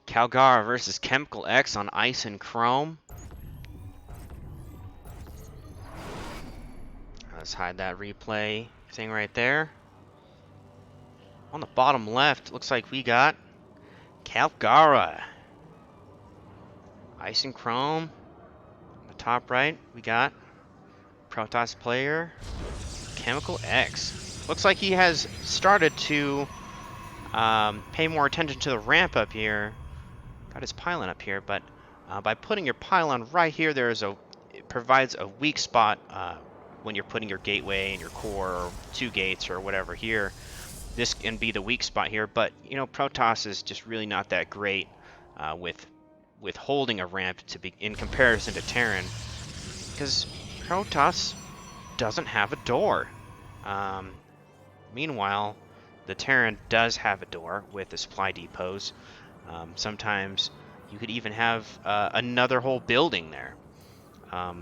Kalgara versus ChemicalX on Ice and Chrome. Let's hide that replay thing right there. On the bottom left, looks like we got Kalgara. Ice and Chrome. On the top right, we got Protoss player ChemicalX. Looks like he has started to pay more attention to the ramp up here. Got his pylon up here, but by putting your pylon right here, it provides a weak spot when you're putting your gateway and your core, or 2 gates or whatever here. This can be the weak spot here, but you know, Protoss is just really not that great with holding a ramp in comparison to Terran, because Protoss doesn't have a door. Meanwhile, the Terran does have a door with the supply depots. Sometimes you could even have another whole building there.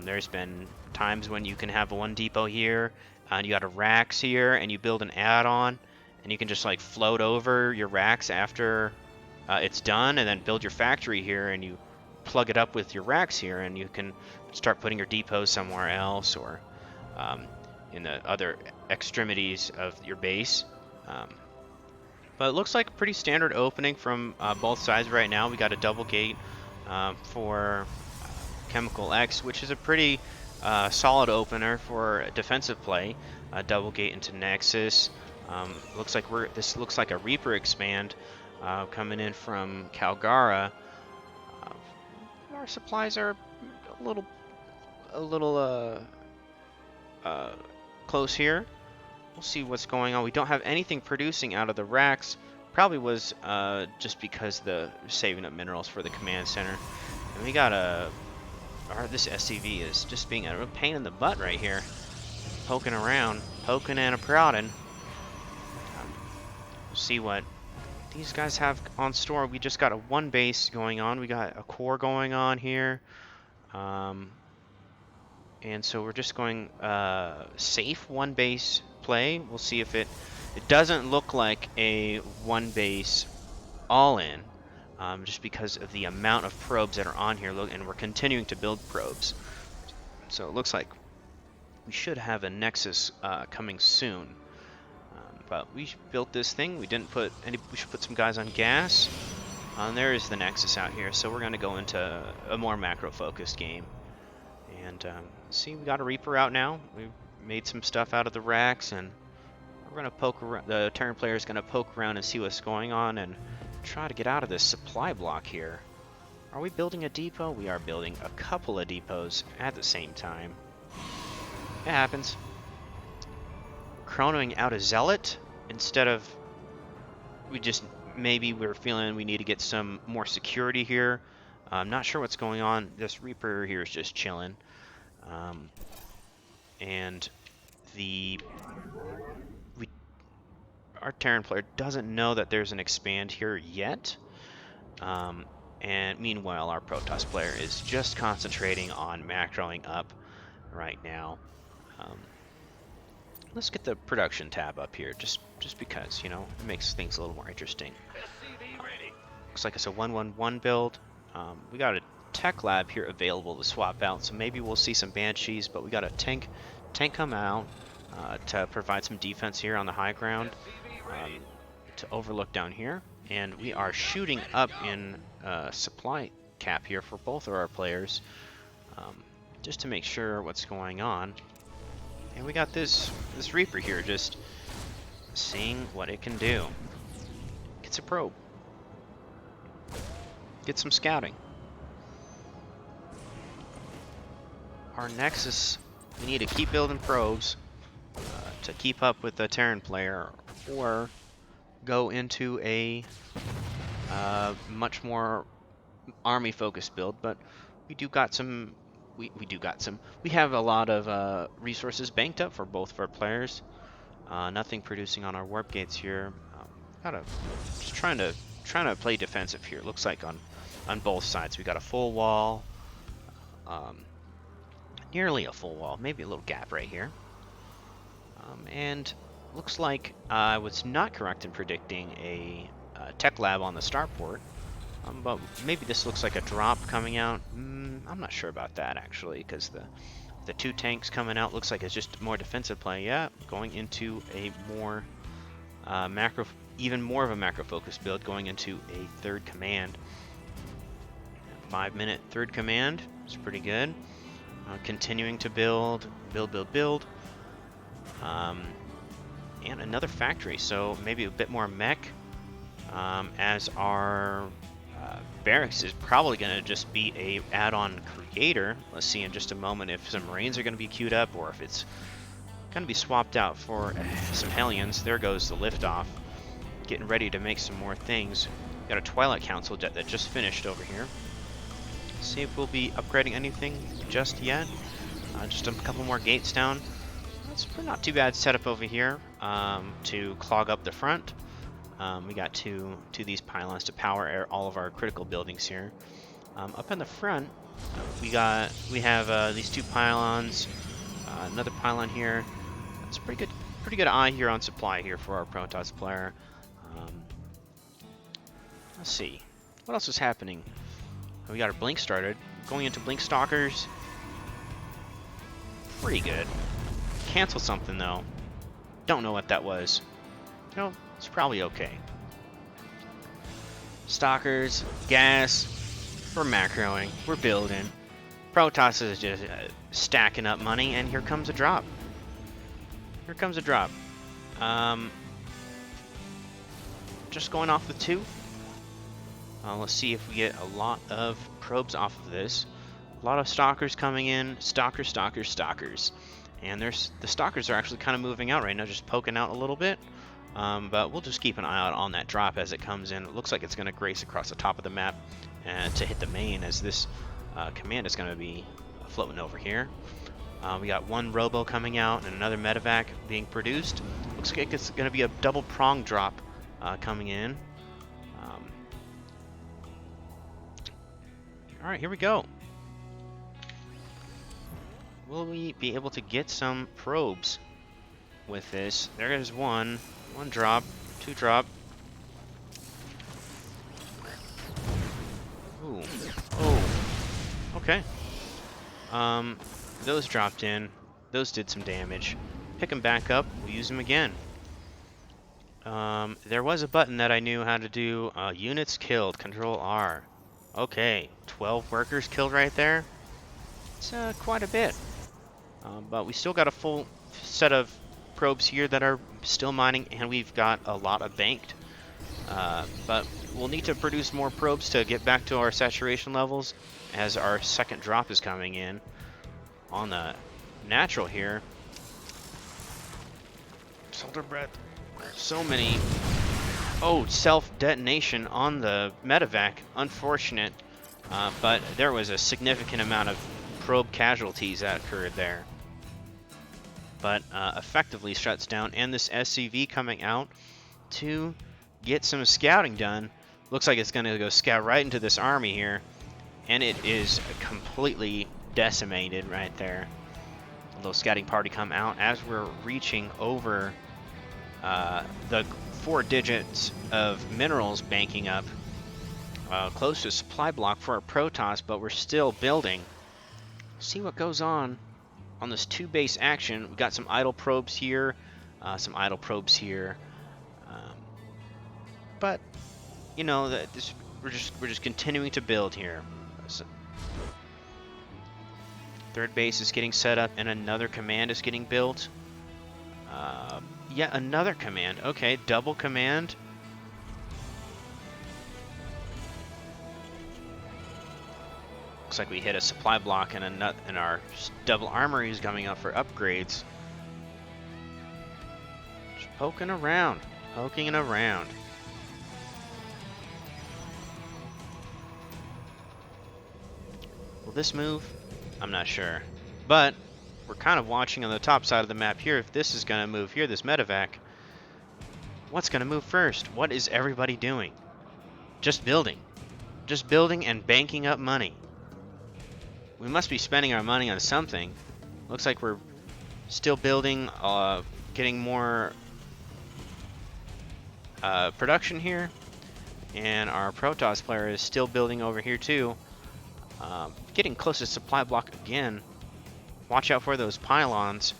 There's been times when you can have one depot here, and you got a racks here, and you build an add-on, and you can just like float over your racks after it's done, and then build your factory here, and you plug it up with your racks here, and you can start putting your depots somewhere else, or in the other extremities of your base. But it looks like a pretty standard opening from both sides right now. We got a double gate for ChemicalX, which is a pretty solid opener for defensive play. Double gate into Nexus. Looks like this looks like a Reaper expand coming in from Kalgara. Our supplies are a little close here. We'll see what's going on. We don't have anything producing out of the racks. Probably was just because the saving up minerals for the command center. And we got this SCV is just being a real pain in the butt right here. Poking around, poking and a prodding. We'll see what these guys have on store. We just got a 1 base going on. We got a core going on here. And so we're just going safe 1 base play. We'll see if it doesn't look like a 1 base all in, just because of the amount of probes that are on here. Look, and we're continuing to build probes. So it looks like we should have a Nexus coming soon. But we built this thing. We didn't put any. We should put some guys on gas. And there is the Nexus out here. So we're going to go into a more macro-focused game. And see, we got a Reaper out now. We've made some stuff out of the racks, and we're going to poke around. The Terran player is going to poke around and see what's going on and try to get out of this supply block here. Are we building a depot? We are building a couple of depots at the same time. It happens. Chronoing out a Zealot instead of... Maybe we're feeling we need to get some more security here. I'm not sure what's going on. This Reaper here is just chilling. And our Terran player doesn't know that there's an expand here yet. And meanwhile, our Protoss player is just concentrating on macroing up right now. Let's get the production tab up here, just because, you know, it makes things a little more interesting. Looks like it's a 1-1-1 build. We got a tech lab here available to swap out, so maybe we'll see some Banshees, but we got a tank come out to provide some defense here on the high ground to overlook down here. And we are shooting up in supply cap here for both of our players, just to make sure what's going on. And we got this Reaper here just seeing what it can do. Gets a probe. Get some scouting. Our Nexus, we need to keep building probes to keep up with the Terran player, or go into a much more army-focused build. But we do got some. We have a lot of resources banked up for both of our players. Nothing producing on our warp gates here. Just trying to play defensive here. Looks like on both sides we got a full wall, nearly a full wall, maybe a little gap right here. And looks like I was not correct in predicting a tech lab on the starport. But maybe this looks like a drop coming out. I'm not sure about that actually, because the two tanks coming out looks like it's just more defensive play. Yeah, going into a more even more of a macro focus build, going into a third command. 5-minute third command is pretty good. Continuing to build. And another factory, so maybe a bit more mech, as our barracks is probably going to just be a add-on creator. Let's see in just a moment if some Marines are going to be queued up or if it's going to be swapped out for some Hellions. There goes the liftoff, getting ready to make some more things. Got a Twilight Council jet that just finished over here. See if we'll be upgrading anything just yet. Just a couple more gates down. It's not too bad setup over here to clog up the front. We got two these pylons to power all of our critical buildings here. Up in the front, we have these two pylons, another pylon here. It's a pretty good eye here on supply here for our Protoss player. Let's see, what else is happening? We got our blink started. Going into blink stalkers. Pretty good. Cancel something though. Don't know what that was. You know, it's probably okay. Stalkers, gas. We're macroing. We're building. Protoss is just stacking up money, and here comes a drop. Here comes a drop. Just going off with 2. Let's see if we get a lot of probes off of this. A lot of stalkers coming in. Stalkers. And the stalkers are actually kind of moving out right now, just poking out a little bit. But we'll just keep an eye out on that drop as it comes in. It looks like it's going to grace across the top of the map to hit the main, as this command is going to be floating over here. We got one robo coming out and another medevac being produced. Looks like it's going to be a double prong drop coming in. All right, here we go. Will we be able to get some probes with this? There is one drop, 2 drop. Ooh, oh, okay. Those dropped in. Those did some damage. Pick them back up. We'll use them again. There was a button that I knew how to do. Units killed. Control R. Okay, 12 workers killed right there. It's quite a bit. But we still got a full set of probes here that are still mining, and we've got a lot of banked. But we'll need to produce more probes to get back to our saturation levels as our second drop is coming in on the natural here. Soldier breath. So many. Oh, self-detonation on the medevac. Unfortunate. But there was a significant amount of probe casualties that occurred there. But effectively shuts down. And this SCV coming out to get some scouting done. Looks like it's going to go scout right into this army here. And it is completely decimated right there. A little scouting party come out as we're reaching over the 4 digits of minerals banking up close to a supply block for our Protoss, but we're still building. See what goes on this 2-base action. We got some idle probes here, some idle probes here, but you know that we're just continuing to build here. So, third base is getting set up, and another command is getting built. Yet another command. Okay, double command. Looks like we hit a supply block and our double armory is coming up for upgrades. Just poking around. Will this move? I'm not sure. But we're kind of watching on the top side of the map here if this is going to move here, this medevac. What's going to move first? What is everybody doing? Just building. Just building and banking up money. We must be spending our money on something. Looks like we're still building, getting more production here. And our Protoss player is still building over here too. Getting close to supply block again. Watch out for those pylons.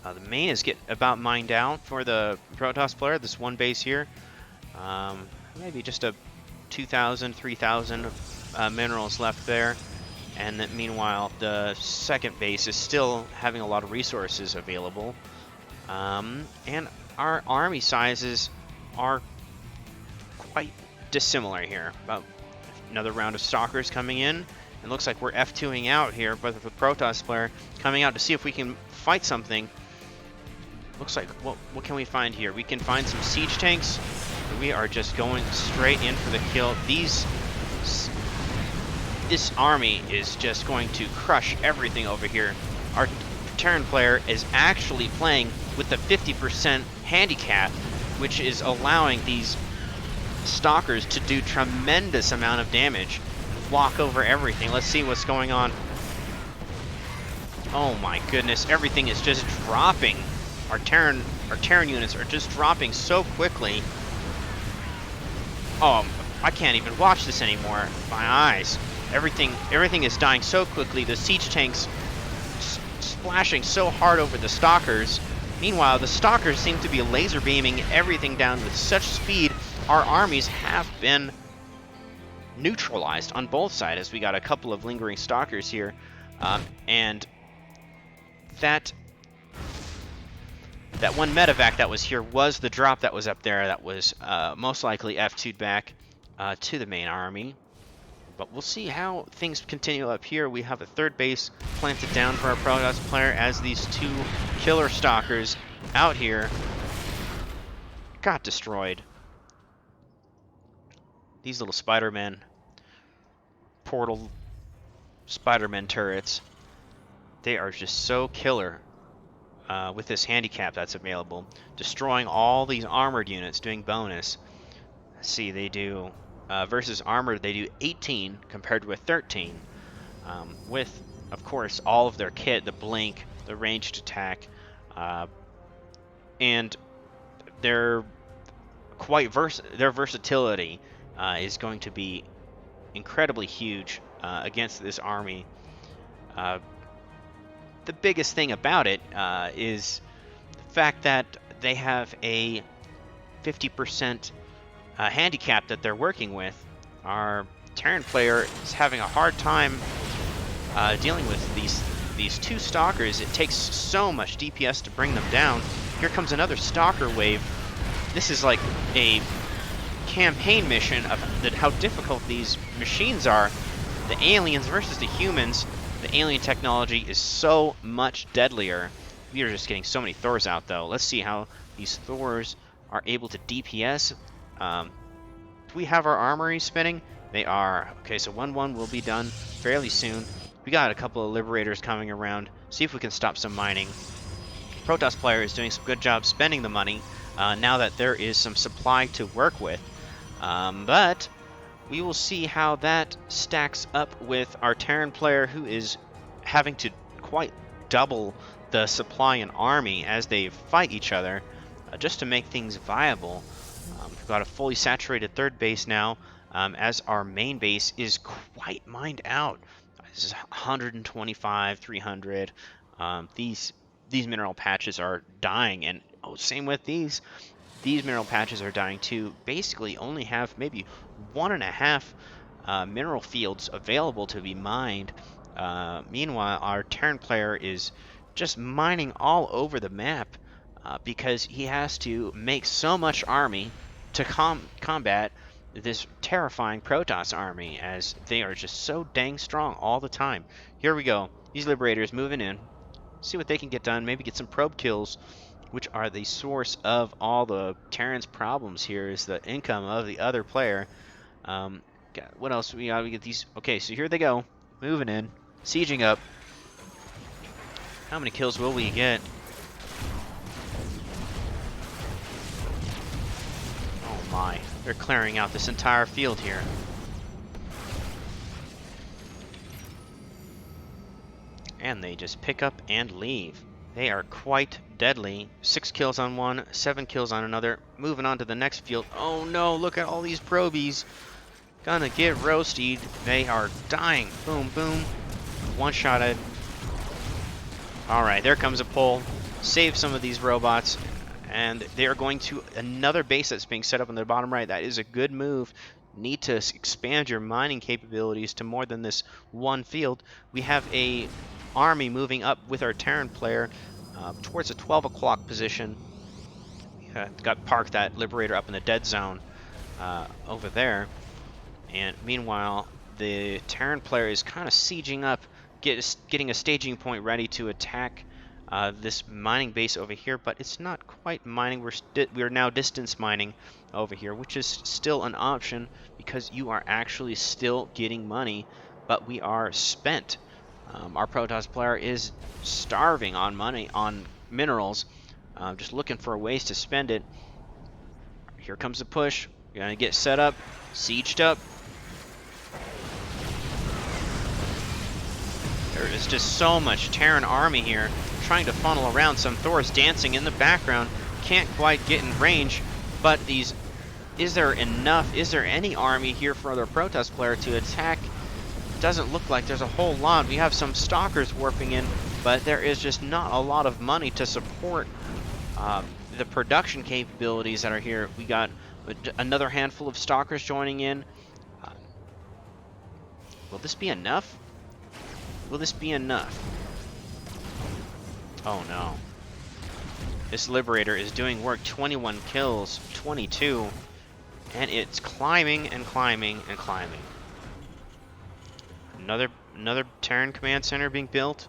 The main is about mined out for the Protoss player. This one base here. Maybe just a 2,000, 3,000 minerals left there. And then meanwhile, the second base is still having a lot of resources available. And our army sizes are quite dissimilar here. About another round of stalkers coming in. It looks like we're F2ing out here, but the Protoss player coming out to see if we can fight something. Looks like, what can we find here? We can find some siege tanks. We are just going straight in for the kill. This army is just going to crush everything over here. Our Terran player is actually playing with the 50% handicap, which is allowing these stalkers to do tremendous amount of damage. Walk over everything. Let's see what's going on. Oh my goodness, everything is just dropping. Our Terran units are just dropping so quickly. Oh, I can't even watch this anymore. My eyes. Everything is dying so quickly. The siege tanks splashing so hard over the stalkers. Meanwhile, the stalkers seem to be laser beaming everything down with such speed. Our armies have been neutralized on both sides, as we got a couple of lingering stalkers here, and that one medevac that was here was the drop that was up there that was most likely F2'd back to the main army. But we'll see how things continue up here. We have a third base planted down for our Protoss player as these two killer stalkers out here got destroyed. These little Spider-Man portal Spider-Man turrets, they are just so killer with this handicap that's available. Destroying all these armored units, doing bonus. See, they do versus armored, they do 18 compared with 13. With, of course, all of their kit, the blink, the ranged attack, and their versatility is going to be incredibly huge against this army. The biggest thing about it is the fact that they have a 50% handicap that they're working with. Our Terran player is having a hard time dealing with these two stalkers. It takes so much DPS to bring them down. Here comes another stalker wave. This is like a campaign mission of how difficult these machines are. The aliens versus the humans. The alien technology is so much deadlier. We are just getting so many Thors out, though. Let's see how these Thors are able to DPS. Do we have our armory spinning? They are. Okay, so 1-1 will be done fairly soon. We got a couple of Liberators coming around. See if we can stop some mining. Protoss player is doing some good job spending the money now that there is some supply to work with. But we will see how that stacks up with our Terran player, who is having to quite double the supply and army as they fight each other just to make things viable. We've got a fully saturated third base now, as our main base is quite mined out. This is 125, 300. These mineral patches are dying, and same with these. These mineral patches are dying too. Basically only have maybe 1.5 mineral fields available to be mined. Meanwhile, our Terran player is just mining all over the map because he has to make so much army to combat this terrifying Protoss army, as they are just so dang strong all the time. Here we go. These Liberators moving in. See what they can get done. Maybe get some probe kills, which are the source of all the Terran's problems here, is the income of the other player. What else we got? We get these. Okay, so here they go. Moving in. Sieging up. How many kills will we get? Oh my. They're clearing out this entire field here. And they just pick up and leave. They are quite deadly. 6 kills on one, 7 kills on another. Moving on to the next field. Oh no, look at all these probies. Gonna get roasted. They are dying. Boom, boom. One-shotted. Alright, there comes a pull. Save some of these robots. And they are going to another base that's being set up in the bottom right. That is a good move. Need to expand your mining capabilities to more than this one field. We have a army moving up with our Terran player towards the 12 o'clock position. Got parked that Liberator up in the dead zone over there. And meanwhile, the Terran player is kind of sieging up, getting a staging point ready to attack this mining base over here, but it's not quite mining. We're now distance mining over here, which is still an option because you are actually still getting money, but we are spent. Our Protoss player is starving on money, on minerals, just looking for ways to spend it. Here comes the push. We're gonna get set up, sieged up. There is just so much Terran army here trying to funnel around. Some Thors dancing in the background. Can't quite get in range, but these... Is there enough? Is there any army here for other Protoss player to attack? Doesn't look like there's a whole lot. We have some Stalkers warping in, but there is just not a lot of money to support the production capabilities that are here. We got another handful of Stalkers joining in. Will this be enough? Will this be enough? Oh no. This Liberator is doing work. 21 kills, 22, and it's climbing and climbing and climbing. Another Terran command center being built.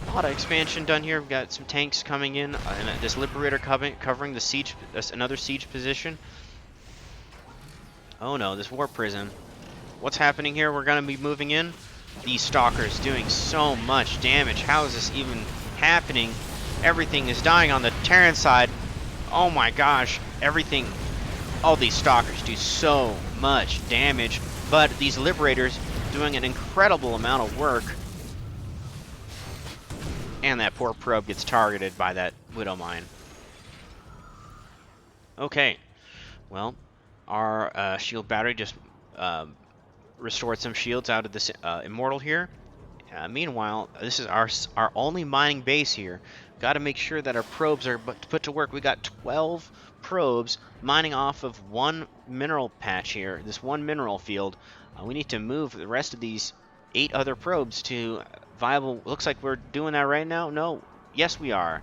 A lot of expansion done here. We've got some tanks coming in, and this Liberator covering the siege, another siege position. Oh no, this War Prison. What's happening here? We're gonna be moving in. These Stalkers doing so much damage. How is this even happening? Everything is dying on the Terran side. Oh my gosh, everything. All these Stalkers do so much damage, but these Liberators doing an incredible amount of work. And that poor probe gets targeted by that Widow Mine. Okay, well, our shield battery just restored some shields out of this Immortal here. Meanwhile, this is our only mining base here. Got to make sure that our probes are put to work. We got 12 probes mining off of one mineral patch here, this one mineral field. We need to move the rest of these 8 other probes to viable. Looks like we're doing that right now. No, yes we are.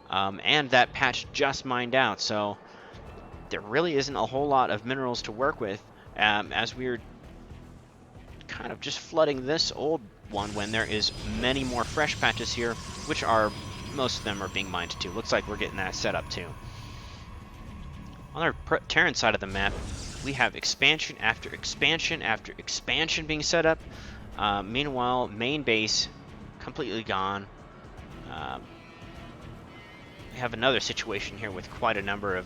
And that patch just mined out, so there really isn't a whole lot of minerals to work with as we're kind of just flooding this old one when there is many more fresh patches here, which are, most of them are being mined too. Looks like we're getting that set up too. On our Terran side of the map, we have expansion after expansion after expansion being set up. Meanwhile, main base completely gone. We have another situation here with quite a number of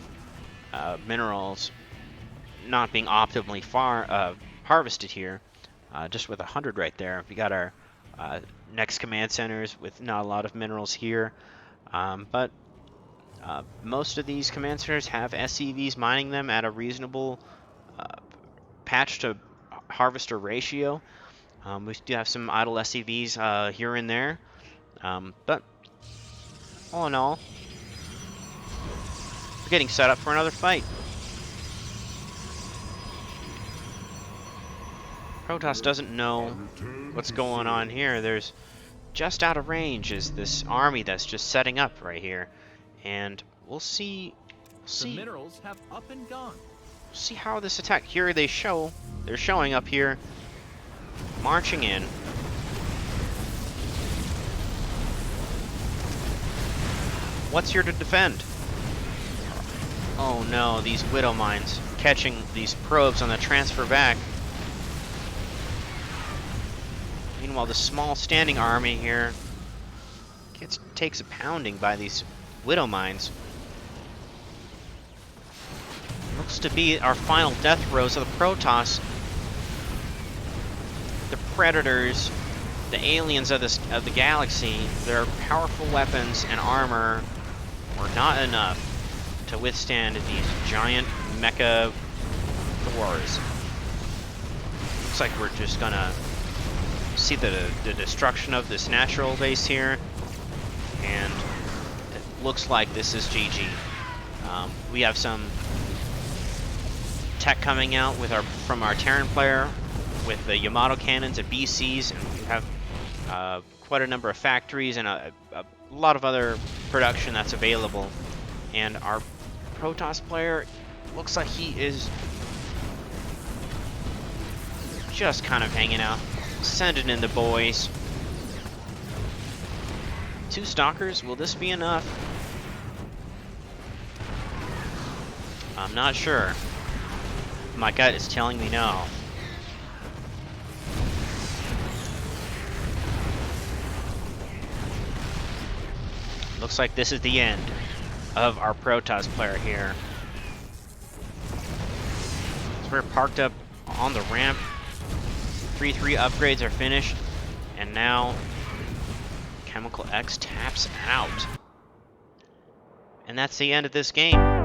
minerals not being optimally harvested here. Just with 100 right there. We got our next command centers with not a lot of minerals here. But most of these command centers have SCVs mining them at a reasonable patch to harvester ratio. We do have some idle SCVs here and there. But all in all, we're getting set up for another fight. Protoss doesn't know what's going on here. There's just out of range is this army that's just setting up right here, and we'll see. The minerals have up and gone. See how this attack here they're showing up here, marching in. What's here to defend? Oh no, these Widow Mines catching these probes on the transfer back. Meanwhile, the small standing army here takes a pounding by these Widow Mines. Looks to be our final death throes of the Protoss. The Predators the aliens of the galaxy, their powerful weapons and armor were not enough to withstand these giant mecha Thors. Looks like we're just gonna see the destruction of this natural base here, and it looks like this is GG. We have some tech coming out from our Terran player with the Yamato cannons and BCs, and we have quite a number of factories and a lot of other production that's available. And our Protoss player looks like he is just kind of hanging out, sending in the boys. 2 Stalkers, will this be enough? I'm not sure. My gut is telling me no. Looks like this is the end of our Protoss player here. So we're parked up on the ramp. 3-3 upgrades are finished, and now ChemicalX taps out. And that's the end of this game.